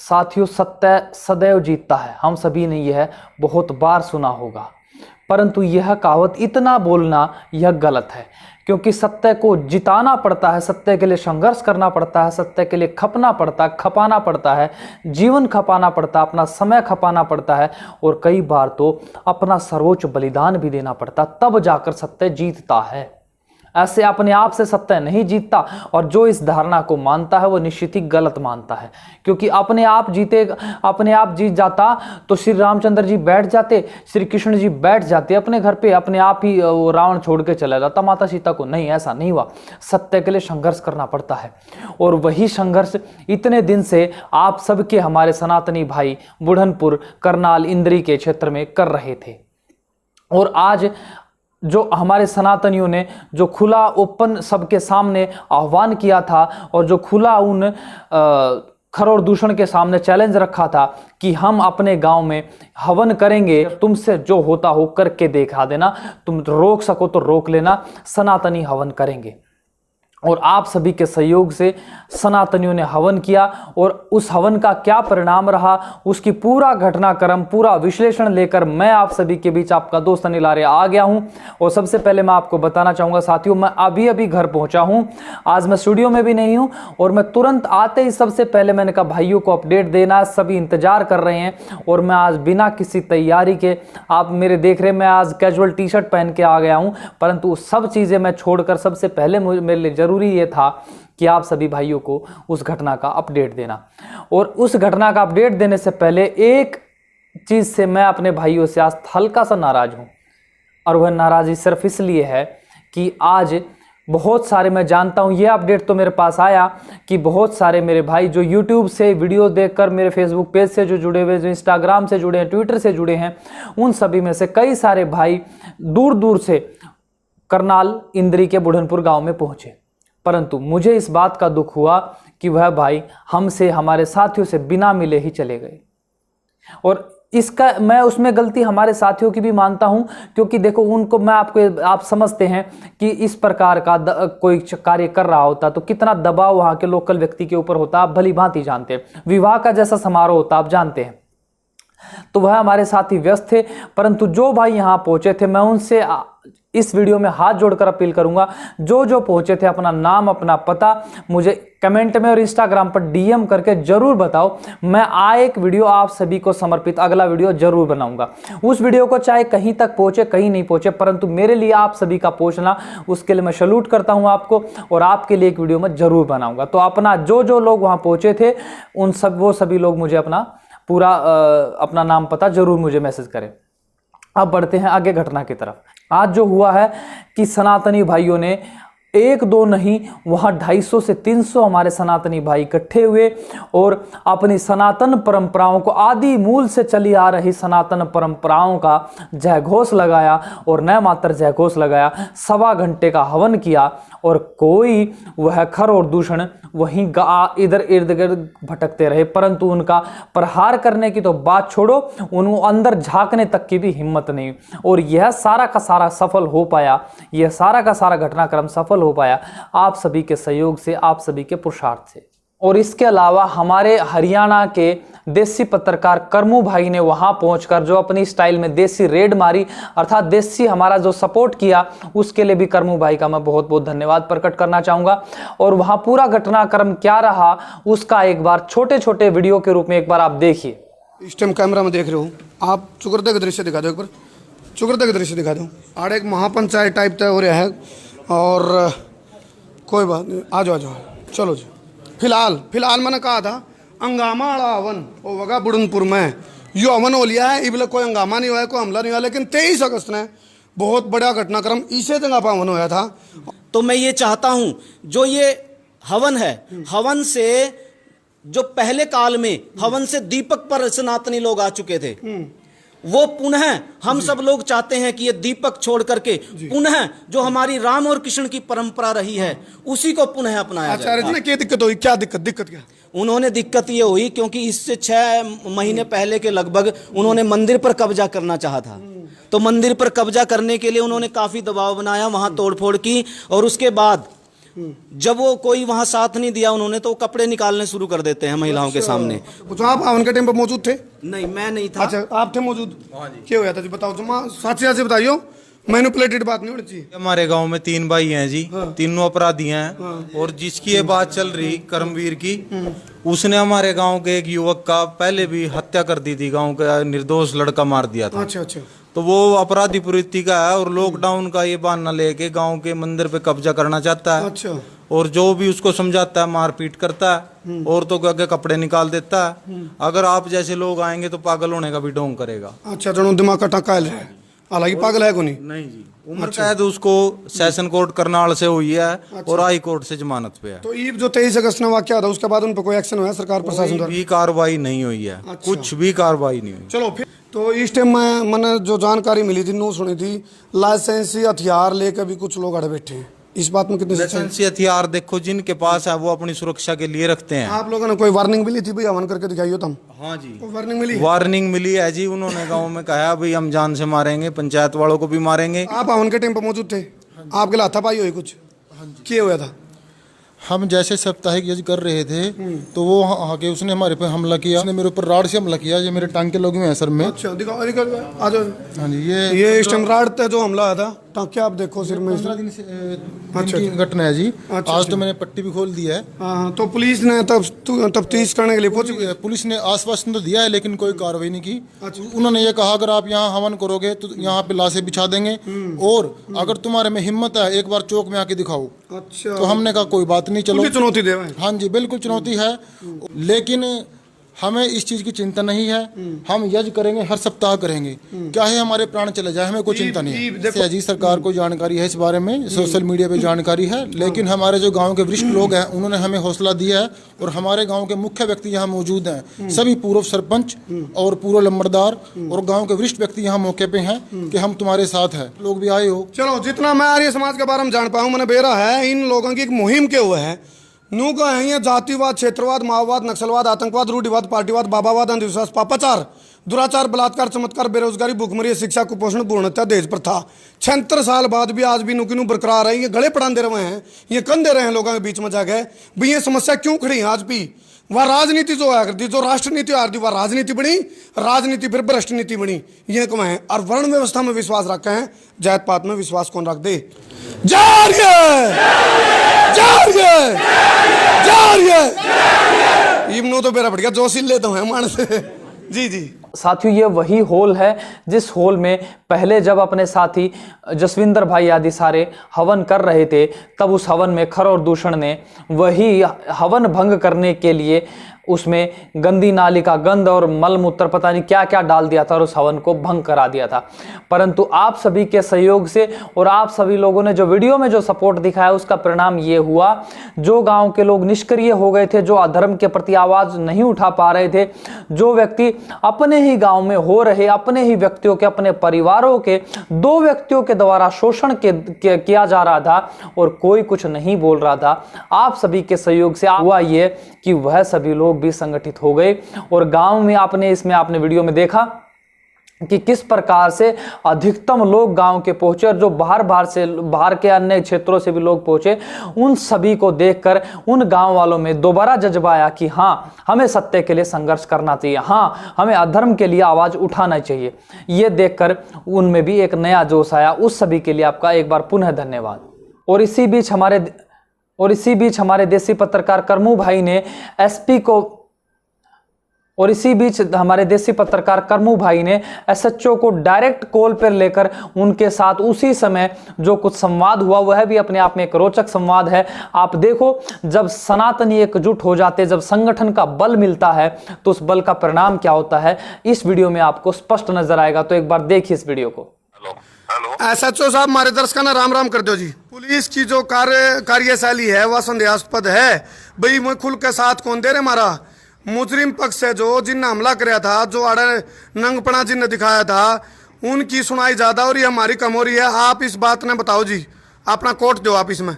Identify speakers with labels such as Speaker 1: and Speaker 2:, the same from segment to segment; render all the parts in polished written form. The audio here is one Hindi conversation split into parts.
Speaker 1: साथियों, सत्य सदैव जीतता है। हम सभी ने यह बहुत बार सुना होगा, परंतु यह कहावत इतना बोलना यह गलत है, क्योंकि सत्य को जिताना पड़ता है, सत्य के लिए संघर्ष करना पड़ता है, सत्य के लिए खपना पड़ता है, खपाना पड़ता है, जीवन खपाना पड़ता है, अपना समय खपाना पड़ता है, और कई बार तो अपना सर्वोच्च बलिदान भी देना पड़ता है, तब जाकर सत्य जीतता है। ऐसे अपने आप से सत्य नहीं जीतता, और जो इस धारणा को मानता है वो निश्चित ही गलत मानता है, क्योंकि अपने आप जीत जाता तो श्री रामचंद्र जी बैठ जाते, श्री कृष्ण जी बैठ जाते अपने घर पे, अपने आप ही रावण छोड़ के चला जाता माता सीता को। नहीं, ऐसा नहीं हुआ। सत्य के लिए संघर्ष करना पड़ता है, और वही संघर्ष इतने दिन से आप सबके हमारे सनातनी भाई बुढ़नपुर, करनाल, इंद्री के क्षेत्र में कर रहे थे। और आज जो हमारे सनातनियों ने जो खुला ओपन सबके सामने आह्वान किया था, और जो खुला उन खरोड़ दूषण के सामने चैलेंज रखा था कि हम अपने गांव में हवन करेंगे, तुमसे जो होता हो करके दिखा देना, तुम रोक सको तो रोक लेना, सनातनी हवन करेंगे। और आप सभी के सहयोग से सनातनियों ने हवन किया, और उस हवन का क्या परिणाम रहा, उसकी पूरा घटनाक्रम, पूरा विश्लेषण लेकर मैं आप सभी के बीच आपका दोस्त अनिल आर्य आ गया हूं। और सबसे पहले मैं आपको बताना चाहूँगा साथियों, मैं अभी अभी घर पहुंचा हूं, आज मैं स्टूडियो में भी नहीं हूं, और मैं तुरंत आते ही सबसे पहले मैंने कहा भाइयों को अपडेट देना, सभी इंतजार कर रहे हैं। और मैं आज बिना किसी तैयारी के, आप मेरे देख रहे हैं मैं आज कैजुअल टी शर्ट पहन के आ गया हूँ, परंतु सब चीज़ें मैं छोड़कर सबसे पहले मेरे लिए जरूरी ये था कि आप सभी भाइयों को उस घटना का अपडेट देना। और उस घटना का अपडेट देने से पहले एक चीज से मैं अपने भाइयों से आज हल्का सा नाराज हूं, और वह नाराजी सिर्फ इसलिए है कि आज बहुत सारे, मैं जानता हूं, यह अपडेट तो मेरे पास आया कि बहुत सारे मेरे भाई जो YouTube से वीडियो देखकर, मेरे फेसबुक पेज से जो जुड़े हुए, जो इंस्टाग्राम से जुड़े हैं, ट्विटर से जुड़े हैं, उन सभी में से कई सारे भाई दूर दूर से करनाल, इंद्री के बुढ़नपुर गांव में पहुंचे। परंतु मुझे इस बात का दुख हुआ कि वह भाई हमसे, हमारे साथियों से बिना मिले ही चले गए। और इसका मैं उसमें गलती हमारे साथियों की भी मानता हूं, क्योंकि देखो उनको, आप समझते हैं कि इस प्रकार का कोई कार्य कर रहा होता तो कितना दबाव वहां के लोकल व्यक्ति के ऊपर होता, आप भली भांति जानते हैं। विवाह का जैसा समारोह होता, आप जानते हैं। तो वह हमारे साथी व्यस्त थे, परंतु जो भाई यहां पहुंचे थे, मैं उनसे इस वीडियो में हाथ जोड़कर अपील करूंगा, जो पहुंचे थे, अपना नाम, अपना पता मुझे कमेंट में और इंस्टाग्राम पर डीएम करके जरूर बताओ। मैं एक वीडियो आप सभी को समर्पित, अगला वीडियो जरूर बनाऊंगा। उस वीडियो को चाहे कहीं तक पहुंचे, कहीं नहीं पहुंचे, परंतु मेरे लिए आप सभी का पहुंचना, उसके लिए मैं सैल्यूट करता हूं आपको, और आपके लिए एक वीडियो मैं जरूर बनाऊंगा। तो अपना जो लोग वहां पहुंचे थे, वो सभी लोग मुझे अपना पूरा अपना नाम पता जरूर मुझे मैसेज करें। अब बढ़ते हैं आगे घटना की तरफ। आज जो हुआ है कि सनातनी भाइयों ने, एक दो नहीं, वहाँ 250 से 300 हमारे सनातनी भाई इकट्ठे हुए, और अपनी सनातन परंपराओं को, आदि मूल से चली आ रही सनातन परंपराओं का जयघोष लगाया, और न मात्र जयघोष लगाया, 1.25 घंटे का हवन किया, और कोई वह खर और दूषण वहीं इधर इर्द गिर्द भटकते रहे, परंतु उनका प्रहार करने की तो बात छोड़ो, उनको अंदर झांकने तक की भी हिम्मत नहीं। और यह सारा का सारा सफल हो पाया, यह सारा का सारा घटनाक्रम सफल हो पाया आप सभी के सहयोग से, आप सभी के पुरुषार्थ से। और इसके अलावा हमारे हरियाणा के देसी पत्रकार करमू भाई ने वहां पहुंचकर जो अपनी स्टाइल में देसी रेड मारी, अर्थात देसी हमारा जो सपोर्ट किया, उसके लिए भी करमू भाई का मैं बहुत बहुत धन्यवाद प्रकट करना चाहूंगा। और वहां पूरा घटनाक्रम क्या रहा, उसका एक बार छोटे छोटे वीडियो के रूप में एक बार आप देखिए।
Speaker 2: इस टाइम कैमरा में देख रहे हो आप, चुकरदा का दृश्य दिखा दो एक बार, चुकरदा का दृश्य दिखा दो। आड़ एक महापंचायत टाइप तय हो रहा है, और कोई बात नहीं, आ जाओ चलो जी। फिलहाल मैंने कहा था हंगामा वाला हवन वो वगा बुढ़नपुर में, यो हवन हो लिया है, इबले कोई हंगामा नहीं हुआ है, कोई हमला नहीं हुआ, लेकिन 23 अगस्त ने बहुत बड़ा घटनाक्रम इसे जगह पर हवन हुआ था।
Speaker 3: तो मैं ये चाहता हूं, जो ये हवन है, हवन से जो पहले काल में हवन से दीपक पर सनातनी लोग आ चुके थे, वो पुनः हम सब लोग चाहते हैं कि ये दीपक छोड़ करके पुनः जो हमारी राम और कृष्ण की परंपरा रही है उसी को पुनः अपनाया जाए।
Speaker 2: आचार्य जी ने क्या दिक्कत हुई, क्या दिक्कत क्या?
Speaker 3: उन्होंने दिक्कत ये हुई क्योंकि इससे 6 महीने पहले के लगभग उन्होंने मंदिर पर कब्जा करना चाहा था, तो मंदिर पर कब्जा करने के लिए उन्होंने काफी दबाव बनाया, वहां तोड़फोड़ की, और उसके बाद जब वो कोई वहां साथ नहीं दिया उन्होंने, तो वो कपड़े निकालने शुरू कर देते हैं महिलाओं के सामने।
Speaker 2: तो आप हवन के टाइम पर मौजूद थे?
Speaker 3: नहीं, मैं नहीं था।
Speaker 2: अच्छा, आप थे मौजूद? क्या हुआ था जी, बताओ जमा साथ से बताइयो, मैनिपुलेटेड बात नहीं होनी चाहिए।
Speaker 4: हमारे गांव में 3 भाई हैं जी, तीनों अपराधी हैं। और जिसकी ये बात चल रही कर्मवीर की, उसने हमारे गांव के एक युवक का पहले भी हत्या कर दी थी, गांव का निर्दोष लड़का मार दिया था।
Speaker 2: अच्छा अच्छा।
Speaker 4: तो वो अपराधी प्रवृत्ति का है और लॉकडाउन का ये बहाना लेके गांव के मंदिर पे कब्जा करना चाहता है।
Speaker 2: अच्छा।
Speaker 4: और जो भी उसको समझाता है मारपीट करता है, औरतों के आगे कपड़े निकाल देता है। अगर आप जैसे लोग आएंगे तो पागल होने का भी ढोंग करेगा।
Speaker 2: अच्छा, जनो दिमाग का टाका है, हालांकि पागल है को नहीं।
Speaker 4: नहीं जी, उम्र कैद उसको सेशन कोर्ट करनाल से हुई है और हाई कोर्ट से जमानत पे है।
Speaker 2: तो ये जो 23 अगस्त में वाक्य था, उसके बाद उन पर कोई एक्शन हुआ सरकार प्रशासन
Speaker 4: कोई
Speaker 2: द्वारा?
Speaker 4: भी कार्रवाई नहीं हुई है।
Speaker 2: अच्छा।
Speaker 4: कुछ भी कार्रवाई नहीं हुई।
Speaker 2: चलो फिर तो इस टाइम में मैंने जो जानकारी मिली थी, नो सुनी थी, लाइसेंसी हथियार लेकर भी कुछ लोग अड़े बैठे हैं, इस बात में कितनी सच्चाई है?
Speaker 4: लाइसेंसी हथियार देखो जिनके पास है वो अपनी सुरक्षा के लिए रखते हैं।
Speaker 2: आप लोगों ने कोई वार्निंग मिली थी भाई, हवन करके दिखाइयो तुम?
Speaker 4: हाँ जी,
Speaker 2: वार्निंग मिली?
Speaker 4: वार्निंग मिली है जी। उन्होंने गांव में कहा भाई हम जान से मारेंगे, पंचायत वालों को भी मारेंगे।
Speaker 2: आप हवन के टाइम पर मौजूद थे? आपके लाथापाई हुई कुछ? क्या हुआ था?
Speaker 5: हम जैसे साप्ताहिक यज्ञ कर रहे थे तो वो आके उसने हमारे पे हमला किया, उसने मेरे ऊपर राड से हमला किया। ये मेरे टांग के लगे हुए हैं सर में।
Speaker 2: अच्छा, दिखाओ दिखाओ, आ जाओ।
Speaker 5: हाँ जी,
Speaker 2: ये इस टाइम राड पे जो हमला आया था, टांके आप देखो सिर में।
Speaker 5: 15 दिन से की घटना है जी। आज तो मैंने पट्टी भी खोल दी है।
Speaker 2: हाँ, तो पुलिस ने तब तफ्तीश करने के लिए पहुंच गई?
Speaker 5: पुलिस ने आश्वासन तो दिया है लेकिन कोई कार्रवाई नहीं की। उन्होंने ये कहा अगर आप यहाँ हवन करोगे तो यहाँ पे लाशें बिछा देंगे, और अगर तुम्हारे में हिम्मत है एक बार चौक में आके दिखाओ।
Speaker 2: अच्छा।
Speaker 5: तो हमने कहा कोई बात नहीं, चलो।
Speaker 2: चुनौती दे रहे हैं?
Speaker 5: हाँ जी, बिल्कुल चुनौती है, लेकिन हमें इस चीज की चिंता नहीं है। हम यज्ञ करेंगे, हर सप्ताह करेंगे, चाहे हमारे प्राण चले जाए, हमें कोई चिंता नहीं है। जी, सरकार को जानकारी है इस बारे में, सोशल मीडिया पे जानकारी है, लेकिन हमारे जो गांव के वरिष्ठ लोग हैं उन्होंने हमें हौसला दिया है। और हमारे गांव के मुख्य व्यक्ति यहाँ मौजूद हैं, सभी पूर्व सरपंच और पूर्व लंबरदार और गाँव के वरिष्ठ व्यक्ति यहाँ मौके पे हैं कि हम तुम्हारे साथ हैं। लोग भी आए हो।
Speaker 2: चलो, जितना मैं आर्य समाज के बारे में जान पाऊँ, मैंने बेरा है इन लोगों की एक मुहिम के हुए है। नू का है ये जातिवाद, क्षेत्रवाद, माओवाद, नक्सलवाद, आतंकवाद, रूढ़िवाद, पार्टीवाद, बाबावाद, अंधविश्वास, पापाचार, दुराचार, बलात्कार, चमत्कार, बेरोजगारी, भूखमरी, शिक्षा, कुपोषण, भ्रूणहत्या, दहेज प्रथा 76 साल बाद भी आज भी नुकी नू बरकरार है। ये गले पड़ान दे रहे हैं, ये कन दे रहे हैं लोगों के बीच में जाके भी ये समस्या क्यों खड़ी है आज भी। वह राजनीति जो है करती, जो राष्ट्रनीति आ रही वह राजनीति बनी, राजनीति फिर भ्रष्ट नीति बनी, ये कम है। और वर्ण व्यवस्था में विश्वास रखते हैं, जात पात में विश्वास कौन रख दे? इमनो तो मेरा बढ़िया जोशी लेता हूँ मान से। जी जी
Speaker 1: साथियों, ये वही होल है जिस होल में पहले जब अपने साथी जसविंदर भाई आदि सारे हवन कर रहे थे, तब उस हवन में खर और दूषण ने वही हवन भंग करने के लिए उसमें गंदी नाली का गंध और मल मूत्र पता नहीं क्या क्या डाल दिया था और उस हवन को भंग करा दिया था। परंतु आप सभी के सहयोग से और आप सभी लोगों ने जो वीडियो में जो सपोर्ट दिखाया, उसका परिणाम ये हुआ, जो गांव के लोग निष्क्रिय हो गए थे, जो अधर्म के प्रति आवाज नहीं उठा पा रहे थे, जो व्यक्ति अपने ही गांव में हो रहे अपने ही व्यक्तियों के, अपने परिवारों के 2 व्यक्तियों के द्वारा शोषण किया जा रहा था और कोई कुछ नहीं बोल रहा था, आप सभी के सहयोग से हुआ ये कि वह सभी लोग भी संगठित हो गए। और गांव में आपने वीडियो में देखा कि किस प्रकार से अधिकतम लोग गांव के पहुंचे और जो बाहर के अन्य क्षेत्रों से भी लोग पहुंचे, उन सभी को देखकर उन गांव वालों में दोबारा जज्बा आया कि हाँ, हमें सत्य के लिए संघर्ष करना चाहिए, हाँ, हमें अधर्म के लिए आवाज उठाना चाहिए। ये देखकर उनमें भी एक नया जोश आया। उस सभी के लिए आपका एक बार पुनः धन्यवाद। और इसी बीच हमारे देसी पत्रकार करमू भाई ने एसएचओ को डायरेक्ट कॉल पर लेकर उनके साथ उसी समय जो कुछ संवाद हुआ, वह भी अपने आप में एक रोचक संवाद है। आप देखो, जब सनातनी एकजुट हो जाते, जब संगठन का बल मिलता है, तो उस बल का परिणाम क्या होता है, इस वीडियो में आपको स्पष्ट नजर आएगा। तो एक बार देखिए इस वीडियो को।
Speaker 2: एसएचओ साहब, हमारे दर्शकों ने राम राम कर दो जी। पुलिस की जो कार्यशैली है वह संदेहास्पद है भाई। मैं खुल के साथ कौन दे रहे हमारा मुजरिम पक्ष है, जो जिन हमला कराया था, जो अड़े नंगपना जिन दिखाया था, उनकी सुनाई ज्यादा और ये हमारी कम हो रही है। आप इस बात ने बताओ जी, अपना कोर्ट दो आप इसमें।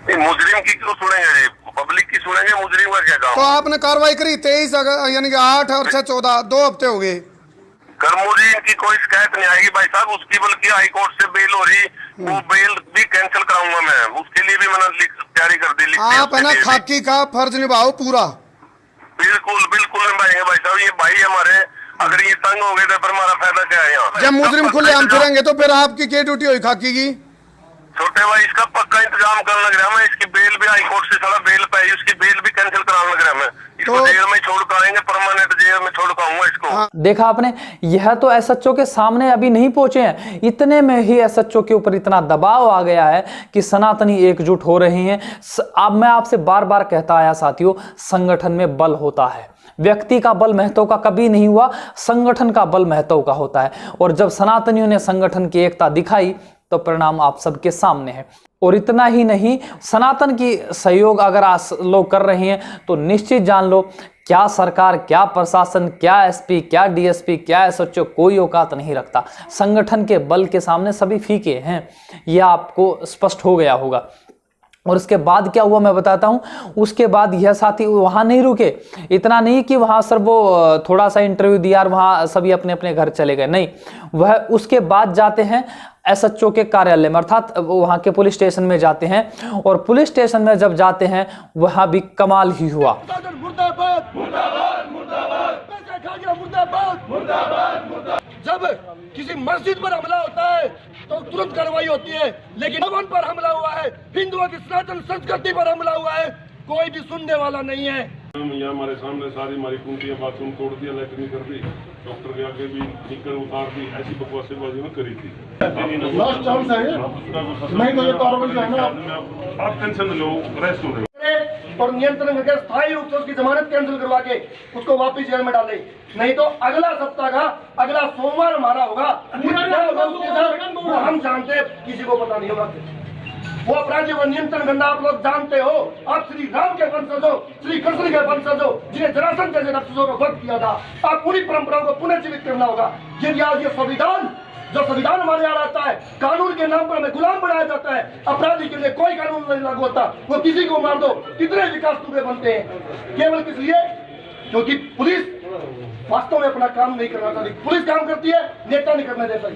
Speaker 6: मुजरिम की क्यों सुनेंगे जी, पब्लिक की सुनेंगे, मुजरिम का क्या काम?
Speaker 2: तो आपने कार्रवाई करी 23 यानी कि 8 और 6 14 2 हफ्ते हो गए।
Speaker 6: कर्मोजी की कोई शिकायत नहीं आएगी भाई साहब, उसकी बल्कि हाई कोर्ट से बेल हो रही, वो बेल भी कैंसिल कराऊंगा मैं, उसके लिए भी मैंने तैयारी कर दी।
Speaker 2: आप है ना खाकी का फर्ज निभाओ पूरा।
Speaker 6: बिल्कुल बिल्कुल निभाएंगे भाई साहब, ये भाई हमारे, अगर ये तंग हो गए तो फिर हमारा फायदा क्या है यहाँ?
Speaker 2: जब मुजरिम खुलेआम फिरेंगे तो फिर आपकी क्या ड्यूटी हुई खाकी की?
Speaker 6: छोटे भाई इसका पक्का इंतजाम करने लग रहा है मैं, इसकी बेल भी हाई कोर्ट से सारा बेल पे आई, उसकी बेल भी कैंसिल कराने लग रहा है मैं, इसको जेल में छोड़ कर आएंगे, परमानेंट जेल में छोड़ कर आऊंगा इसको।
Speaker 1: देखा आपने, यह तो एसएचओ के सामने अभी नहीं पहुंचे हैं, इतने में ही एसएचओ के ऊपर इतना दबाव आ गया है कि सनातनी एकजुट हो रहे हैं। अब मैं आपसे बार बार कहता आया साथियों, संगठन में बल होता है, व्यक्ति का बल महतो का कभी नहीं हुआ, संगठन का बल महतो का होता है। और जब सनातनियों ने संगठन की एकता दिखाई तो परिणाम आप सबके सामने है। और इतना ही नहीं, सनातन की सहयोग अगर आप लोग कर रहे हैं तो निश्चित जान लो, क्या सरकार, क्या प्रशासन, क्या एसपी, क्या डीएसपी, क्या एसएचओ, कोई औकात नहीं रखता। संगठन के बल के सामने सभी फीके हैं, यह आपको स्पष्ट हो गया होगा। और उसके बाद क्या हुआ मैं बताता हूं। उसके बाद यह साथी वहां नहीं रुके, इतना नहीं कि वहां सर वो थोड़ा सा इंटरव्यू दिया और वहां सभी अपने अपने घर चले गए, नहीं, वह उसके बाद जाते हैं एसएचओ के कार्यालय में, अर्थात वहां के पुलिस स्टेशन में जाते हैं। और पुलिस स्टेशन में जब जाते हैं वहां भी कमाल ही हुआ।
Speaker 7: जब किसी मस्जिद पर हमला होता है तो तुरंत कार्रवाई होती है, लेकिन भवन पर हमला हुआ है, हिंदुओं की सनातन संस्कृति पर हमला हुआ है, कोई भी सुनने वाला नहीं है।
Speaker 8: यहाँ हमारे सामने सारी हमारी कुंटियां बाथरूम तोड़ दिया, लैट्रिन कर दी, डॉक्टर के आगे भी निकल उतार दी, ऐसी बकवासेबाजी में करी थी।
Speaker 5: लास्ट चांस है ये, नहीं तो ये कार्रवाई जो है ना,
Speaker 8: आप टेंशन लो, रेस्ट हो रहे
Speaker 7: और नियंत्रण करके स्थायी रूप से उसकी जमानत कैंसिल करवा के उसको वापस जेल में डाले, नहीं तो अगला सप्ताह का अगला सोमवार हमारा होगा, क्या होगा उसके साथ वो हम जानते हैं, किसी को पता नहीं होगा। वो अपराधियों को नियंत्रण करना आप लोग जानते हो। आप श्री राम के वंशज हो, श्री कृष्ण के वंशज हो, जिन्हें जरासंध जैसे राक्षसों को वध किया था। आप पूरी परंपराओं को पुनर्जीवित करना होगा। यदि आज ये संविधान, जो संविधान हमारे यहाँ आता है, कानून के नाम पर हमें गुलाम बनाया जाता है, अपराधी के लिए कोई कानून नहीं लागू होता, वो किसी को मार दो, कितने विकास दुबे बनते हैं, केवल किस लिए? क्योंकि पुलिस वास्तव में अपना काम नहीं करना चाहती। पुलिस काम करती है, नेता नहीं करना देता।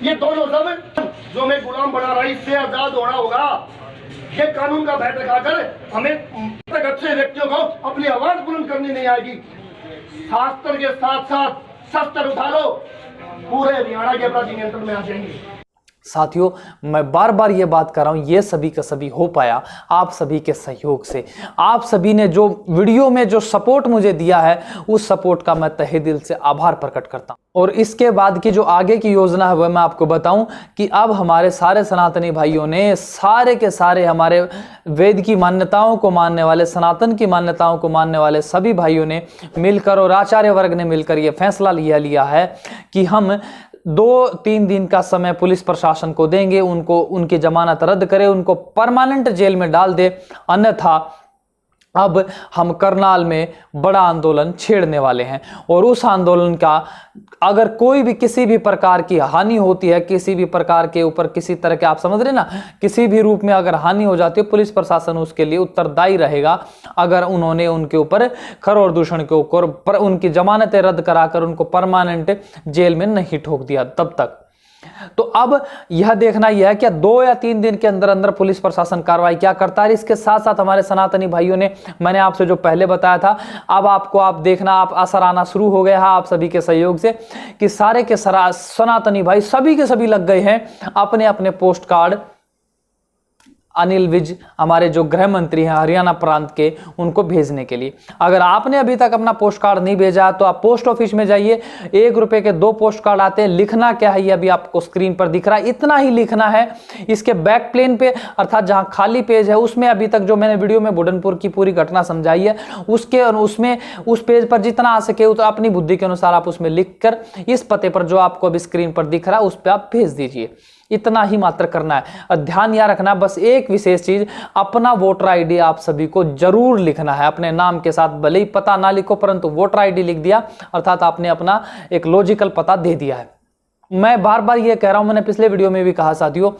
Speaker 7: ये दोनों सब जो हमें गुलाम बना रहा है, इससे आजाद होना होगा। ये कानून का बैठ लगाकर हमें अच्छे व्यक्तियों को अपनी आवाज बुलंद करनी नहीं आएगी। शास्त्र के साथ साथ शस्त्र उठा लो, पूरे हरियाणा के अपराधी नियंत्रण में आ जाएंगे।
Speaker 1: साथियों, मैं बार बार ये बात कर रहा हूं, ये सभी का सभी हो पाया आप सभी के सहयोग से। आप सभी ने जो वीडियो में जो सपोर्ट मुझे दिया है, उस सपोर्ट का मैं तहे दिल से आभार प्रकट करता हूं। और इसके बाद की जो आगे की योजना है वह मैं आपको बताऊं कि अब हमारे सारे सनातनी भाइयों ने, सारे के सारे हमारे वेद की मान्यताओं को मानने वाले, सनातन की मान्यताओं को मानने वाले सभी भाइयों ने मिलकर और आचार्य वर्ग ने मिलकर यह फैसला लिया है कि हम 2-3 दिन का समय पुलिस प्रशासन को देंगे, उनको उनकी जमानत रद्द करें, उनको परमानेंट जेल में डाल दे, अन्यथा अब हम करनाल में बड़ा आंदोलन छेड़ने वाले हैं। और उस आंदोलन का अगर कोई भी किसी भी प्रकार की हानि होती है, किसी भी प्रकार के ऊपर किसी तरह के, आप समझ रहे ना, किसी भी रूप में अगर हानि हो जाती है, पुलिस प्रशासन उसके लिए उत्तरदायी रहेगा। अगर उन्होंने उनके ऊपर खर और दूषण के ऊपर उनकी जमानतें रद्द कराकर उनको परमानेंट जेल में नहीं ठोक दिया तब तक। तो अब यह देखना यह है कि 2 या 3 दिन के अंदर अंदर पुलिस प्रशासन कार्रवाई क्या करता है। इसके साथ साथ हमारे सनातनी भाइयों ने, मैंने आपसे जो पहले बताया था, अब आपको आप देखना, आप असर आना शुरू हो गया है आप सभी के सहयोग से कि सारे के सनातनी भाई सभी के सभी लग गए हैं अपने अपने पोस्ट कार्ड, अनिल विज हमारे जो गृह मंत्री हैं हरियाणा प्रांत के, उनको भेजने के लिए। अगर आपने अभी तक अपना पोस्ट कार्ड नहीं भेजा तो आप पोस्ट ऑफिस में जाइए, 1 रुपए के 2 पोस्ट कार्ड आते हैं। लिखना क्या है, ये अभी आपको स्क्रीन पर दिख रहा है, इतना ही लिखना है। इसके बैक प्लेन पे, अर्थात जहां खाली पेज है, उसमें अभी तक जो मैंने वीडियो में बुढ़नपुर की पूरी घटना समझाई है, उसमें उस पेज पर जितना आ सके तो अपनी बुद्धि के अनुसार आप उसमें लिखकर इस पते पर जो आपको अभी स्क्रीन पर दिख रहा है उस पर आप भेज दीजिए। इतना ही मात्र करना है। ध्यान यह रखना बस एक विशेष चीज, अपना वोटर आईडी आप सभी को जरूर लिखना है अपने नाम के साथ। भले ही पता ना लिखो, परंतु वोटर आईडी लिख दिया, अर्थात आपने अपना एक लॉजिकल पता दे दिया है। मैं बार बार यह कह रहा हूं, मैंने पिछले वीडियो में भी कहा साथियों,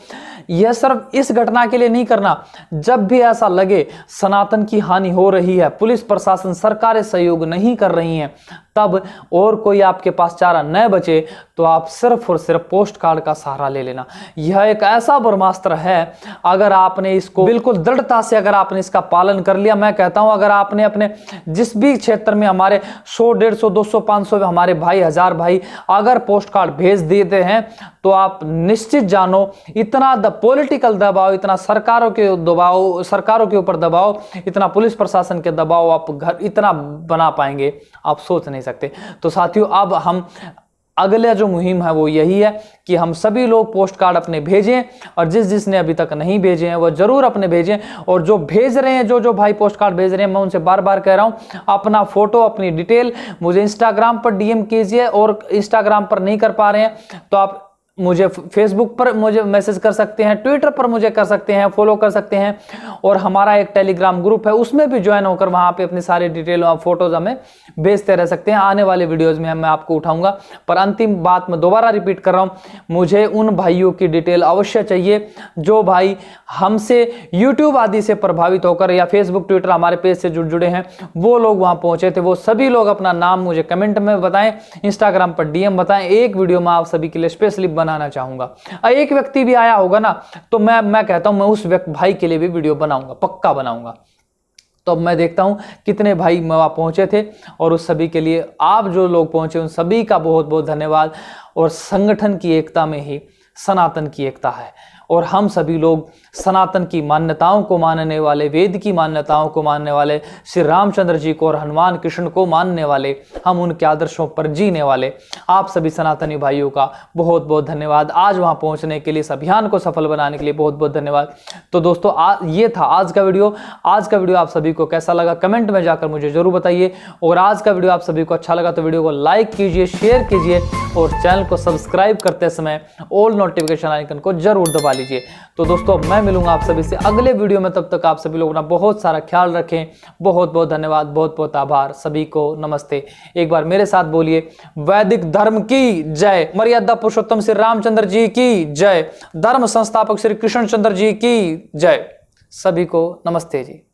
Speaker 1: यह सिर्फ इस घटना के लिए नहीं करना। जब भी ऐसा लगे सनातन की हानि हो रही है, पुलिस प्रशासन, सरकारें सहयोग नहीं कर रही हैं, तब और कोई आपके पास चारा न बचे तो आप सिर्फ और सिर्फ पोस्ट कार्ड का सहारा ले लेना। यह एक ऐसा ब्रह्मास्त्र है, अगर आपने इसको बिल्कुल दृढ़ता से अगर आपने इसका पालन कर लिया, मैं कहता हूं अगर आपने अपने जिस भी क्षेत्र में हमारे 100, 150, 200, 500 हमारे भाई, 1000 भाई अगर पोस्ट कार्ड भेज देते हैं तो आप निश्चित जानो इतना पॉलिटिकल दबाव, इतना सरकारों के ऊपर दबाव, इतना पुलिस प्रशासन के दबाव आप घर इतना बना पाएंगे आप सोच नहीं सकते। तो साथियों, अब हम अगला जो मुहिम है वो यही है कि हम सभी लोग पोस्ट कार्ड अपने भेजें, और जिसने अभी तक नहीं भेजे हैं वो जरूर अपने भेजें। और जो भेज रहे हैं, जो भाई पोस्ट कार्ड भेज रहे हैं, मैं उनसे बार बार कह रहा हूं अपना फोटो, अपनी डिटेल मुझे इंस्टाग्राम पर डीएम कीजिए, और इंस्टाग्राम पर नहीं कर पा रहे हैं तो आप मुझे फेसबुक पर मुझे मैसेज कर सकते हैं, ट्विटर पर मुझे कर सकते हैं, फॉलो कर सकते हैं, और हमारा एक टेलीग्राम ग्रुप है उसमें भी ज्वाइन होकर वहां पे अपनी सारी डिटेल और फोटोज हमें भेजते रह सकते हैं। आने वाले वीडियोस में मैं आपको उठाऊंगा। पर अंतिम बात मैं दोबारा रिपीट कर रहा हूं, मुझे उन भाइयों की डिटेल अवश्य चाहिए जो भाई हमसे यूट्यूब आदि से प्रभावित होकर या फेसबुक, ट्विटर हमारे पेज से जुड़े हैं, वो लोग वहां पहुंचे थे, वो सभी लोग अपना नाम मुझे कमेंट में बताएं, इंस्टाग्राम पर डीएम बताएं। एक वीडियो में आप सभी के लिए स्पेशली बनाना चाहूंगा। एक व्यक्ति भी आया होगा ना तो मैं कहता हूं मैं उस भाई के लिए भी वीडियो बनाऊंगा, पक्का बनाऊंगा। तो अब मैं देखता हूं कितने भाई वहां पहुंचे थे, और उस सभी के लिए आप जो लोग पहुंचे उन सभी का बहुत बहुत धन्यवाद। और संगठन की एकता में ही सनातन की एकता है, और हम सभी लोग सनातन की मान्यताओं को मानने वाले, वेद की मान्यताओं को मानने वाले, श्री रामचंद्र जी को और हनुमान कृष्ण को मानने वाले, हम उनके आदर्शों पर जीने वाले आप सभी सनातनी भाइयों का बहुत बहुत धन्यवाद। आज वहां पहुंचने के लिए, इस अभियान को सफल बनाने के लिए बहुत बहुत धन्यवाद। तो दोस्तों, ये था आज का वीडियो। आज का वीडियो आप सभी को कैसा लगा कमेंट में जाकर मुझे जरूर बताइए, और आज का वीडियो आप सभी को अच्छा लगा तो वीडियो को लाइक कीजिए, शेयर कीजिए, और चैनल को सब्सक्राइब करते समय ऑल नोटिफिकेशन आइकन को जरूर दबा लीजिए। तो दोस्तों, मैं मिलूंगा आप सभी से अगले वीडियो में, तब तक आप सभी लोग अपना बहुत सारा ख्याल रखें। बहुत बहुत धन्यवाद, बहुत बहुत आभार, सभी को नमस्ते। एक बार मेरे साथ बोलिए, वैदिक धर्म की जय, मर्यादा पुरुषोत्तम श्री रामचंद्र जी की जय, धर्म संस्थापक श्री कृष्ण चंद्र जी की जय। सभी को नमस्ते जी।